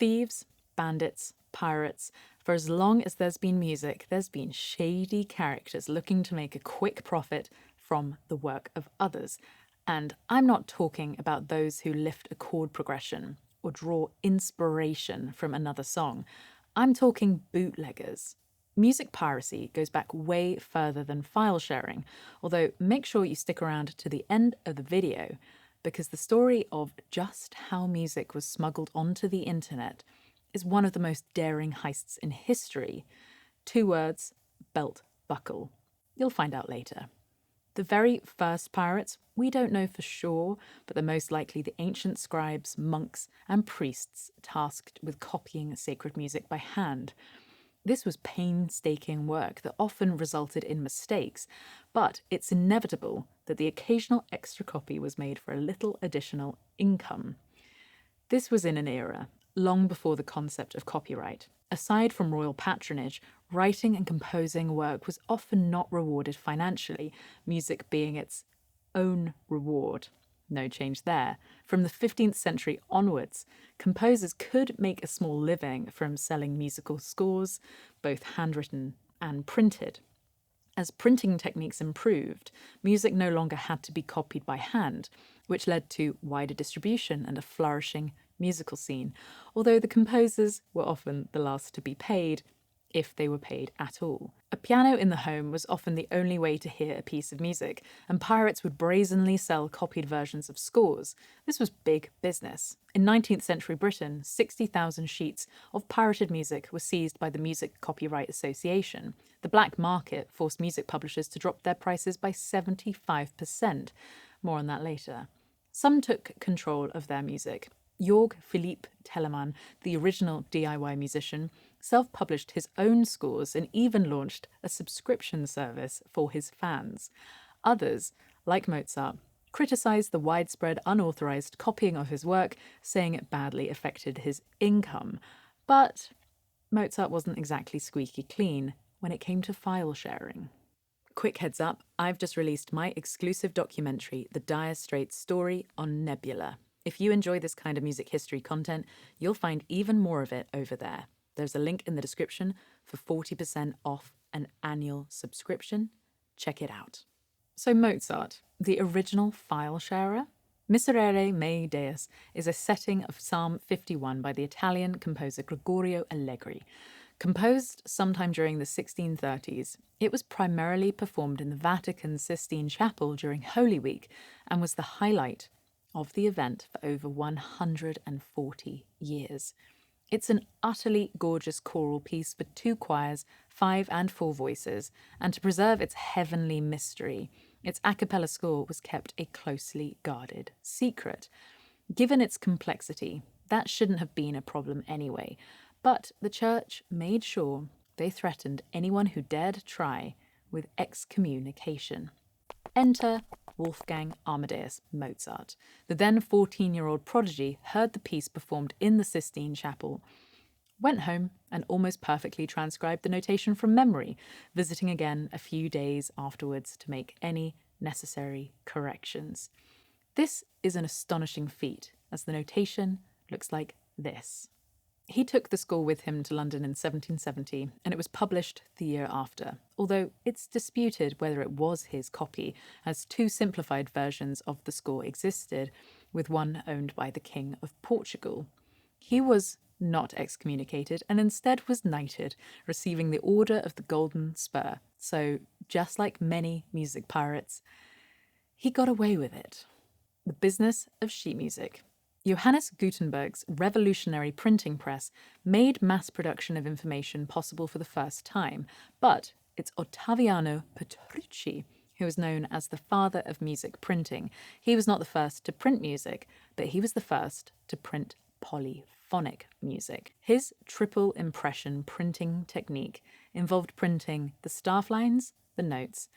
Thieves, bandits, pirates. For as long as there's been music, there's been shady characters looking to make a quick profit from the work of others. And I'm not talking about those who lift a chord progression or draw inspiration from another song. I'm talking bootleggers. Music piracy goes back way further than file sharing, although make sure you stick around to the end of the video because the story of just how music was smuggled onto the internet is one of the most daring heists in history. 2 words, belt buckle. You'll find out later. The very first pirates, we don't know for sure, but they're most likely the ancient scribes, monks, and priests tasked with copying sacred music by hand. This was painstaking work that often resulted in mistakes, but it's inevitable that the occasional extra copy was made for a little additional income. This was in an era long before the concept of copyright. Aside from royal patronage, writing and composing work was often not rewarded financially, music being its own reward. No change there. From the 15th century onwards, composers could make a small living from selling musical scores, both handwritten and printed. As printing techniques improved, music no longer had to be copied by hand, which led to wider distribution and a flourishing musical scene, although the composers were often the last to be paid, if they were paid at all. A piano in the home was often the only way to hear a piece of music, and pirates would brazenly sell copied versions of scores. This was big business. In 19th century Britain, 60,000 sheets of pirated music were seized by the Music Copyright Association. The black market forced music publishers to drop their prices by 75%. More on that later. Some took control of their music. Jorg Philipp Telemann, the original DIY musician, self-published his own scores and even launched a subscription service for his fans. Others, like Mozart, criticised the widespread unauthorised copying of his work, saying it badly affected his income. But Mozart wasn't exactly squeaky clean when it came to file sharing. Quick heads up, I've just released my exclusive documentary, The Dire Straits Story on Nebula. If you enjoy this kind of music history content, you'll find even more of it over there. There's a link in the description for 40% off an annual subscription. Check it out. So Mozart, the original file sharer? Miserere mei Deus is a setting of Psalm 51 by the Italian composer Gregorio Allegri. Composed sometime during the 1630s, it was primarily performed in the Vatican Sistine Chapel during Holy Week and was the highlight of the event for over 140 years. It's an utterly gorgeous choral piece for 2 choirs, 5 and 4 voices, and to preserve its heavenly mystery, its a cappella score was kept a closely guarded secret. Given its complexity, that shouldn't have been a problem anyway, but the church made sure they threatened anyone who dared try with excommunication. Enter Wolfgang Amadeus Mozart. The then 14-year-old prodigy heard the piece performed in the Sistine Chapel, went home and almost perfectly transcribed the notation from memory, visiting again a few days afterwards to make any necessary corrections. This is an astonishing feat, as the notation looks like this. He took the score with him to London in 1770, and it was published the year after, although it's disputed whether it was his copy, as 2 simplified versions of the score existed, with one owned by the King of Portugal. He was not excommunicated and instead was knighted, receiving the Order of the Golden Spur. So, just like many music pirates, he got away with it. The business of sheet music. Johannes Gutenberg's revolutionary printing press made mass production of information possible for the first time, but it's Ottaviano Petrucci who is known as the father of music printing. He was not the first to print music, but he was the first to print polyphonic music. His triple impression printing technique involved printing the staff lines, the notes,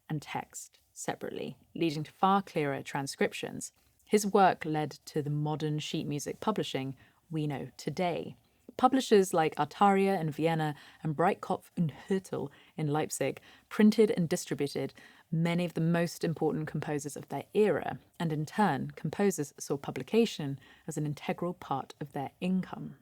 and text separately, leading to far clearer transcriptions. His work led to the modern sheet music publishing we know today. Publishers like Artaria in Vienna and Breitkopf und Hürtel in Leipzig printed and distributed many of the most important composers of their era, and in turn, composers saw publication as an integral part of their income.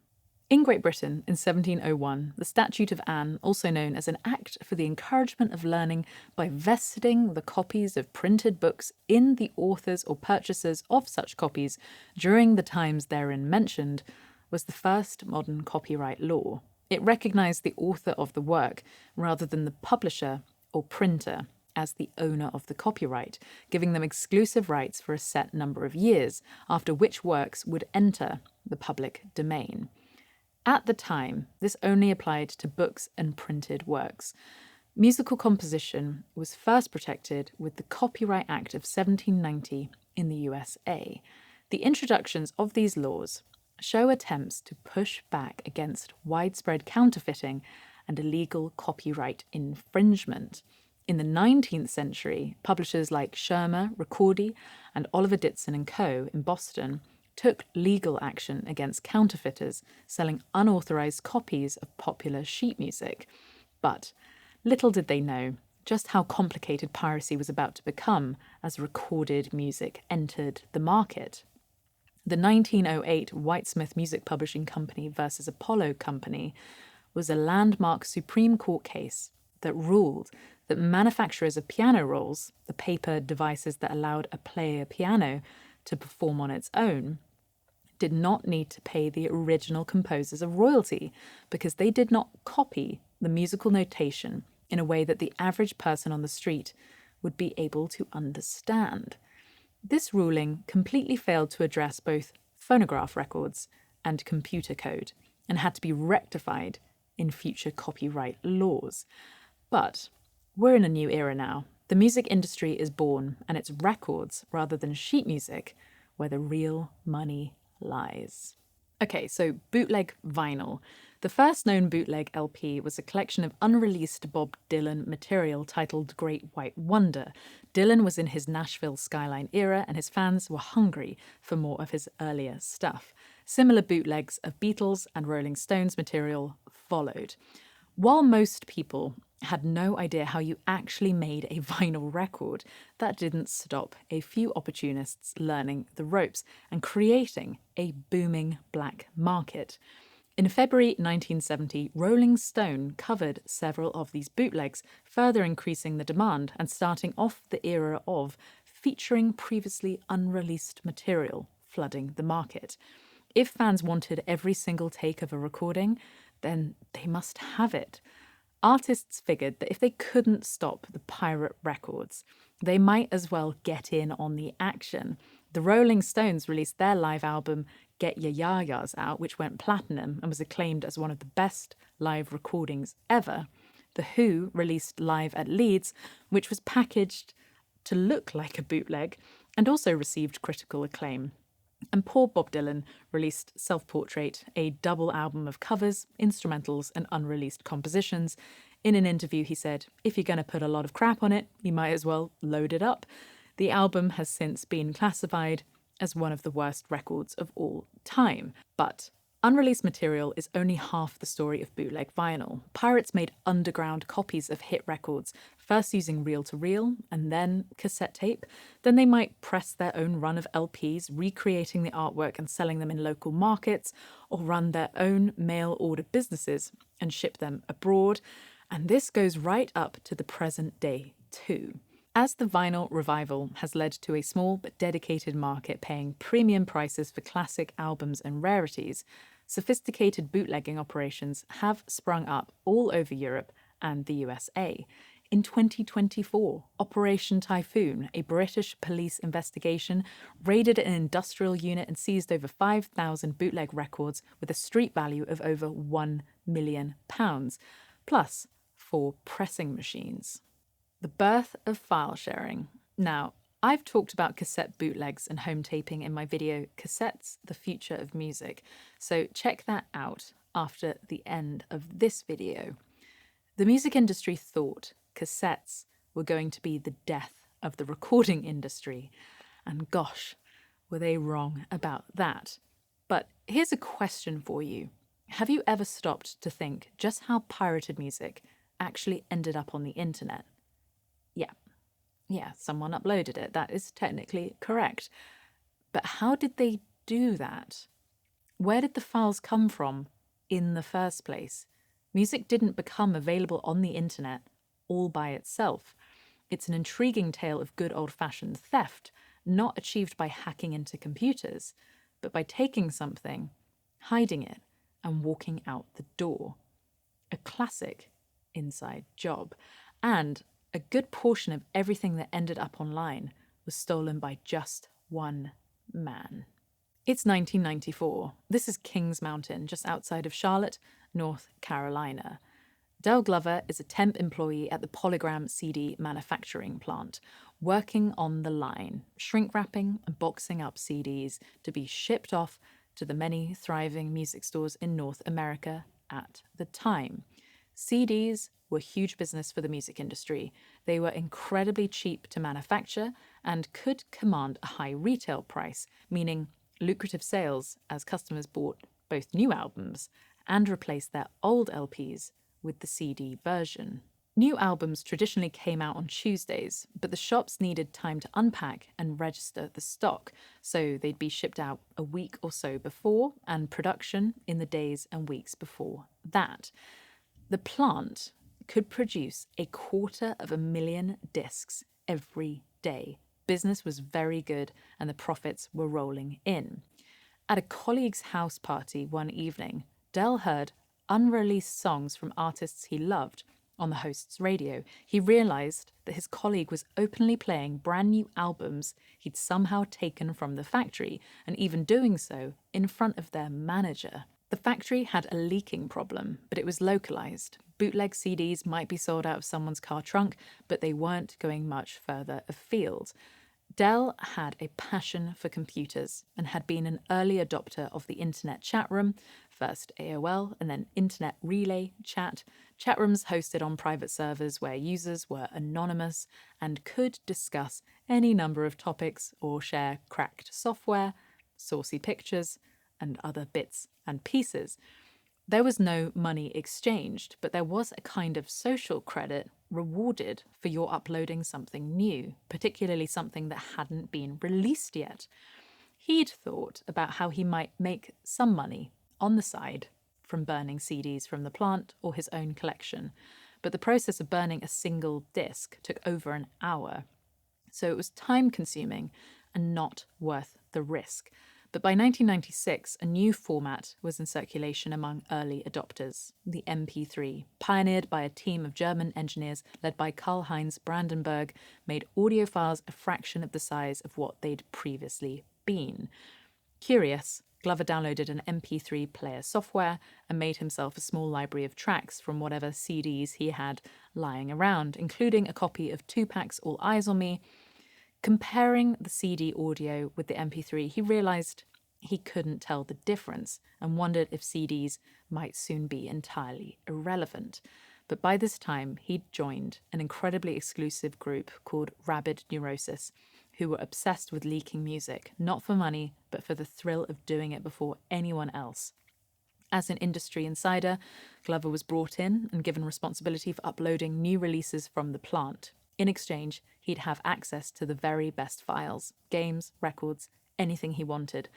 In Great Britain, in 1701, the Statute of Anne, also known as an Act for the Encouragement of Learning by vesting the copies of printed books in the authors or purchasers of such copies during the times therein mentioned, was the first modern copyright law. It recognised the author of the work rather than the publisher or printer as the owner of the copyright, giving them exclusive rights for a set number of years, after which works would enter the public domain. At the time, this only applied to books and printed works. Musical composition was first protected with the Copyright Act of 1790 in the USA. The introductions of these laws show attempts to push back against widespread counterfeiting and illegal copyright infringement. In the 19th century, publishers like Schirmer, Ricordi, and Oliver Ditson and Co. in Boston took legal action against counterfeiters selling unauthorized copies of popular sheet music. But little did they know just how complicated piracy was about to become as recorded music entered the market. The 1908 Whitesmith Music Publishing Company versus Apollo Company was a landmark Supreme Court case that ruled that manufacturers of piano rolls, the paper devices that allowed a player piano to perform on its own, did not need to pay the original composers a royalty because they did not copy the musical notation in a way that the average person on the street would be able to understand. This ruling completely failed to address both phonograph records and computer code and had to be rectified in future copyright laws. But we're in a new era now. The music industry is born, and it's records rather than sheet music where the real money lies. Okay, so bootleg vinyl. The first known bootleg LP was a collection of unreleased Bob Dylan material titled Great White Wonder. Dylan was in his Nashville skyline era, and his fans were hungry for more of his earlier stuff. Similar bootlegs of Beatles and Rolling Stones material followed. While most people had no idea how you actually made a vinyl record, that didn't stop a few opportunists learning the ropes and creating a booming black market. In February 1970, Rolling Stone covered several of these bootlegs, further increasing the demand and starting off the era of featuring previously unreleased material flooding the market. If fans wanted every single take of a recording, then they must have it. Artists figured that if they couldn't stop the pirate records, they might as well get in on the action. The Rolling Stones released their live album Get Your Yayas Out, which went platinum and was acclaimed as one of the best live recordings ever. The Who released Live at Leeds, which was packaged to look like a bootleg and also received critical acclaim. And poor Bob Dylan released Self-Portrait, a double album of covers, instrumentals, and unreleased compositions. In an interview, he said, "If you're going to put a lot of crap on it, you might as well load it up." The album has since been classified as one of the worst records of all time. But unreleased material is only half the story of bootleg vinyl. Pirates made underground copies of hit records, first using reel-to-reel and then cassette tape. Then they might press their own run of LPs, recreating the artwork and selling them in local markets, or run their own mail-order businesses and ship them abroad. And this goes right up to the present day too. As the vinyl revival has led to a small but dedicated market paying premium prices for classic albums and rarities, sophisticated bootlegging operations have sprung up all over Europe and the USA. In 2024, Operation Typhoon, a British police investigation, raided an industrial unit and seized over 5,000 bootleg records with a street value of over £1 million, plus 4 pressing machines. The birth of file sharing. Now, I've talked about cassette bootlegs and home taping in my video, Cassettes, the Future of Music, so check that out after the end of this video. The music industry thought cassettes were going to be the death of the recording industry, and gosh, were they wrong about that. But here's a question for you. Have you ever stopped to think just how pirated music actually ended up on the internet? Yeah, someone uploaded it. That is technically correct. But how did they do that? Where did the files come from? in the first place. Music didn't become available on the internet all by itself. It's an intriguing tale of good old-fashioned theft, not achieved by hacking into computers, but by taking something, hiding it, and walking out the door. A classic inside job. And a good portion of everything that ended up online was stolen by just one man. It's 1994. This is Kings Mountain, just outside of Charlotte, North Carolina. Del Glover is a temp employee at the Polygram CD manufacturing plant, working on the line, shrink wrapping and boxing up CDs to be shipped off to the many thriving music stores in North America at the time. CDs were huge business for the music industry. They were incredibly cheap to manufacture and could command a high retail price, meaning lucrative sales as customers bought both new albums and replaced their old LPs with the CD version. New albums traditionally came out on Tuesdays, but the shops needed time to unpack and register the stock, so they'd be shipped out a week or so before, and production in the days and weeks before that. The plant could produce 250,000 discs every day. Business was very good and the profits were rolling in. At a colleague's house party one evening, Del heard unreleased songs from artists he loved on the host's radio. He realized that his colleague was openly playing brand new albums he'd somehow taken from the factory, and even doing so in front of their manager. The factory had a leaking problem, but it was localized. Bootleg CDs might be sold out of someone's car trunk, but they weren't going much further afield. Del had a passion for computers and had been an early adopter of the internet chat room, first AOL and then Internet Relay Chat. Chat rooms hosted on private servers where users were anonymous and could discuss any number of topics or share cracked software, saucy pictures, and other bits and pieces. There was no money exchanged, but there was a kind of social credit rewarded for your uploading something new, particularly something that hadn't been released yet. He'd thought about how he might make some money on the side from burning CDs from the plant or his own collection, but the process of burning a single disc took over an hour, so it was time-consuming and not worth the risk. But by 1996, a new format was in circulation among early adopters, the MP3, pioneered by a team of German engineers led by Karl-Heinz Brandenburg, made audio files a fraction of the size of what they'd previously been. Curious, Glover downloaded an MP3 player software and made himself a small library of tracks from whatever CDs he had lying around, including a copy of Tupac's All Eyes on Me. Comparing the CD audio with the MP3, he realized he couldn't tell the difference and wondered if CDs might soon be entirely irrelevant. But by this time, he'd joined an incredibly exclusive group called Rabid Neurosis, who were obsessed with leaking music, not for money, but for the thrill of doing it before anyone else. As an industry insider, Glover was brought in and given responsibility for uploading new releases from the plant. In exchange, he'd have access to the very best files, games, records, anything he wanted,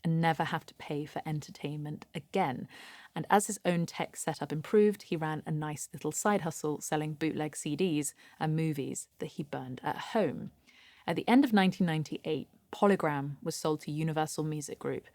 and never have to pay for entertainment again. And as his own tech setup improved, he ran a nice little side hustle selling bootleg CDs and movies that he burned at home. At the end of 1998, Polygram was sold to Universal Music Group,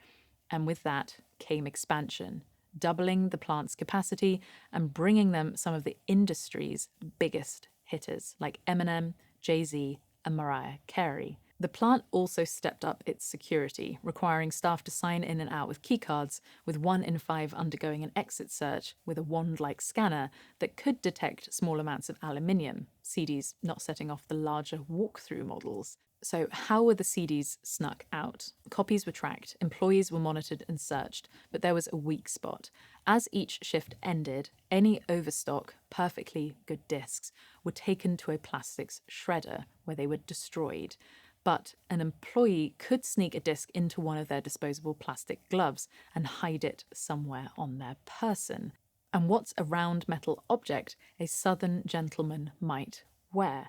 and with that came expansion, doubling the plant's capacity and bringing them some of the industry's biggest hitters like Eminem, Jay-Z, and Mariah Carey. The plant also stepped up its security, requiring staff to sign in and out with keycards, with 1 in 5 undergoing an exit search with a wand-like scanner that could detect small amounts of aluminium, CDs not setting off the larger walkthrough models. So how were the CDs snuck out? Copies were tracked, employees were monitored and searched, but there was a weak spot. As each shift ended, any overstock, perfectly good discs, were taken to a plastics shredder where they were destroyed. But an employee could sneak a disc into one of their disposable plastic gloves and hide it somewhere on their person. And what's a round metal object a southern gentleman might wear?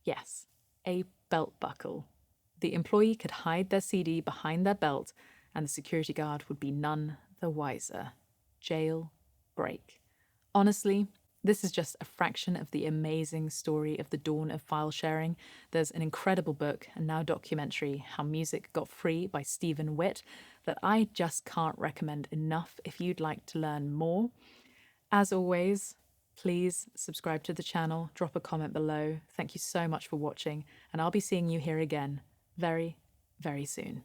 Yes, a belt buckle. The employee could hide their CD behind their belt, and the security guard would be none the wiser. Jailbreak. Honestly, this is just a fraction of the amazing story of the dawn of file sharing. There's an incredible book and now documentary, How Music Got Free by Stephen Witt, that I just can't recommend enough if you'd like to learn more. As always, please subscribe to the channel, drop a comment below. Thank you so much for watching, and I'll be seeing you here again very, very soon.